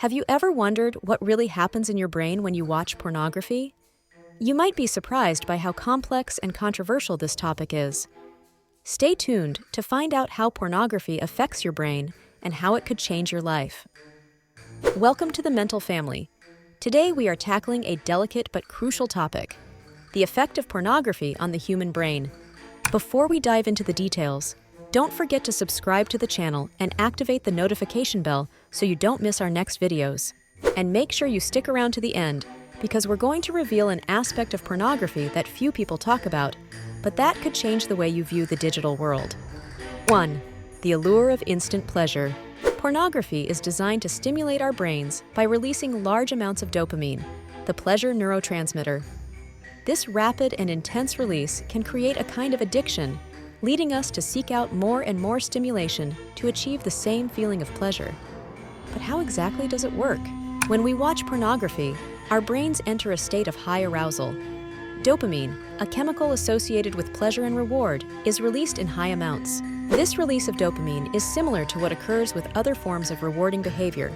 Have you ever wondered what really happens in your brain when you watch pornography? You might be surprised by how complex and controversial this topic is. Stay tuned to find out how pornography affects your brain and how it could change your life. Welcome to the Mental Family. Today we are tackling a delicate but crucial topic: the effect of pornography on the human brain. Before we dive into the details, don't forget to subscribe to the channel and activate the notification bell so you don't miss our next videos. And make sure you stick around to the end, because we're going to reveal an aspect of pornography that few people talk about, but that could change the way you view the digital world. 1. The allure of instant pleasure. Pornography is designed to stimulate our brains by releasing large amounts of dopamine, the pleasure neurotransmitter. This rapid and intense release can create a kind of addiction, leading us to seek out more and more stimulation to achieve the same feeling of pleasure. But how exactly does it work? When we watch pornography, our brains enter a state of high arousal. Dopamine, a chemical associated with pleasure and reward, is released in high amounts. This release of dopamine is similar to what occurs with other forms of rewarding behavior,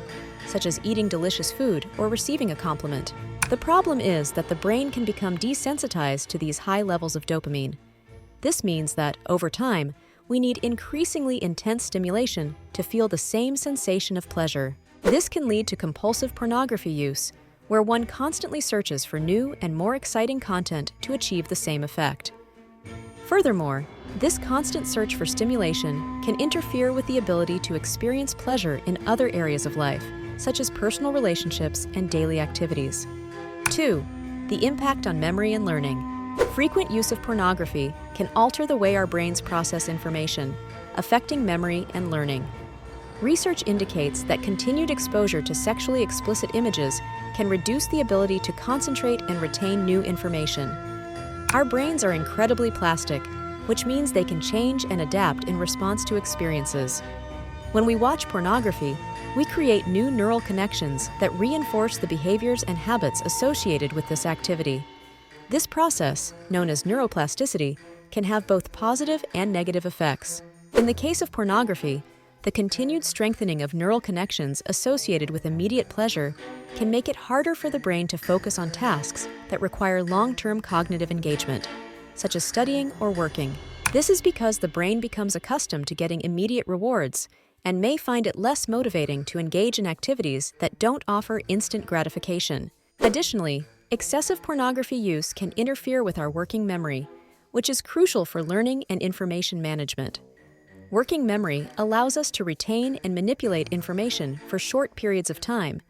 such as eating delicious food or receiving a compliment. The problem is that the brain can become desensitized to these high levels of dopamine. This means that, over time, we need increasingly intense stimulation to feel the same sensation of pleasure. This can lead to compulsive pornography use, where one constantly searches for new and more exciting content to achieve the same effect. Furthermore, this constant search for stimulation can interfere with the ability to experience pleasure in other areas of life, such as personal relationships and daily activities. 2. The impact on memory and learning. Frequent use of pornography can alter the way our brains process information, affecting memory and learning. Research indicates that continued exposure to sexually explicit images can reduce the ability to concentrate and retain new information. Our brains are incredibly plastic, which means they can change and adapt in response to experiences. When we watch pornography, we create new neural connections that reinforce the behaviors and habits associated with this activity. This process, known as neuroplasticity, can have both positive and negative effects. In the case of pornography, the continued strengthening of neural connections associated with immediate pleasure can make it harder for the brain to focus on tasks that require long-term cognitive engagement, such as studying or working. This is because the brain becomes accustomed to getting immediate rewards and may find it less motivating to engage in activities that don't offer instant gratification. Additionally, excessive pornography use can interfere with our working memory, which is crucial for learning and information management. Working memory allows us to retain and manipulate information for short periods of time,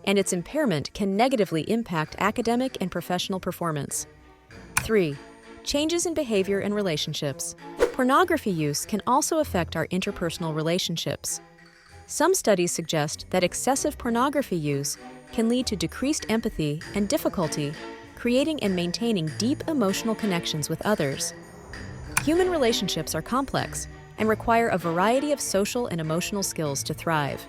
and its impairment can negatively impact academic and professional performance. 3. Changes in behavior and relationships. Pornography use can also affect our interpersonal relationships. Some studies suggest that excessive pornography use can lead to decreased empathy and difficulty creating and maintaining deep emotional connections with others. Human relationships are complex and require a variety of social and emotional skills to thrive.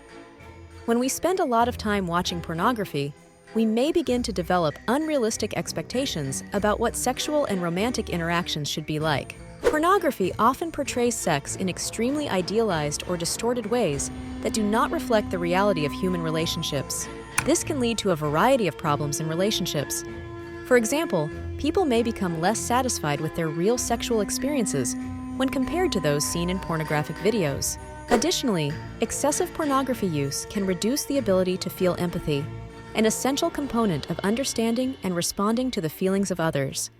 When we spend a lot of time watching pornography, we may begin to develop unrealistic expectations about what sexual and romantic interactions should be like. Pornography often portrays sex in extremely idealized or distorted ways that do not reflect the reality of human relationships. This can lead to a variety of problems in relationships. For example, people may become less satisfied with their real sexual experiences when compared to those seen in pornographic videos. Additionally, excessive pornography use can reduce the ability to feel empathy, an essential component of understanding and responding to the feelings of others.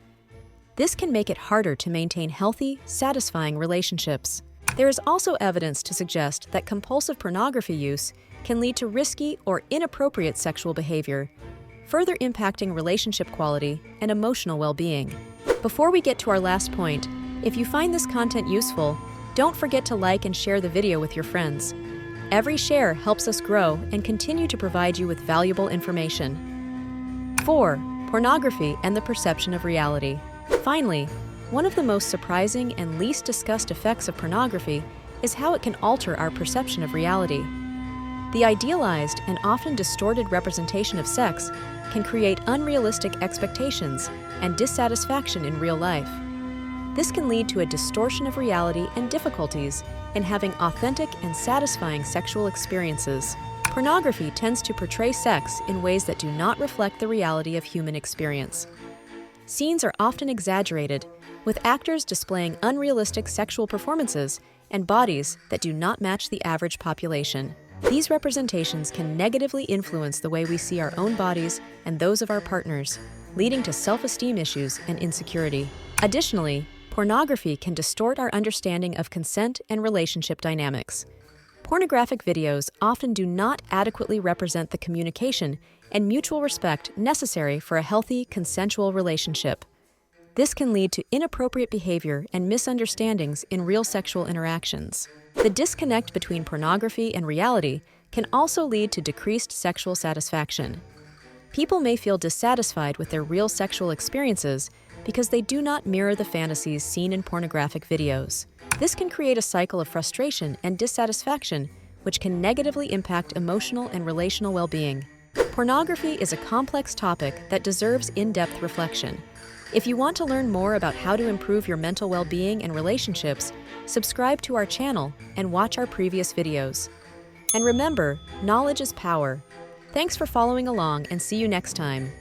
This can make it harder to maintain healthy, satisfying relationships. There is also evidence to suggest that compulsive pornography use can lead to risky or inappropriate sexual behavior, further impacting relationship quality and emotional well-being. Before we get to our last point, if you find this content useful, don't forget to like and share the video with your friends. Every share helps us grow and continue to provide you with valuable information. 4. Pornography and the perception of reality. Finally, one of the most surprising and least discussed effects of pornography is how it can alter our perception of reality. The idealized and often distorted representation of sex can create unrealistic expectations and dissatisfaction in real life. This can lead to a distortion of reality and difficulties in having authentic and satisfying sexual experiences. Pornography tends to portray sex in ways that do not reflect the reality of human experience. Scenes are often exaggerated, with actors displaying unrealistic sexual performances and bodies that do not match the average population. These representations can negatively influence the way we see our own bodies and those of our partners, leading to self-esteem issues and insecurity. Additionally, pornography can distort our understanding of consent and relationship dynamics. Pornographic videos often do not adequately represent the communication and mutual respect necessary for a healthy, consensual relationship. This can lead to inappropriate behavior and misunderstandings in real sexual interactions. The disconnect between pornography and reality can also lead to decreased sexual satisfaction. People may feel dissatisfied with their real sexual experiences because they do not mirror the fantasies seen in pornographic videos. This can create a cycle of frustration and dissatisfaction, which can negatively impact emotional and relational well-being. Pornography is a complex topic that deserves in-depth reflection. If you want to learn more about how to improve your mental well-being and relationships, subscribe to our channel and watch our previous videos. And remember, knowledge is power. Thanks for following along and see you next time.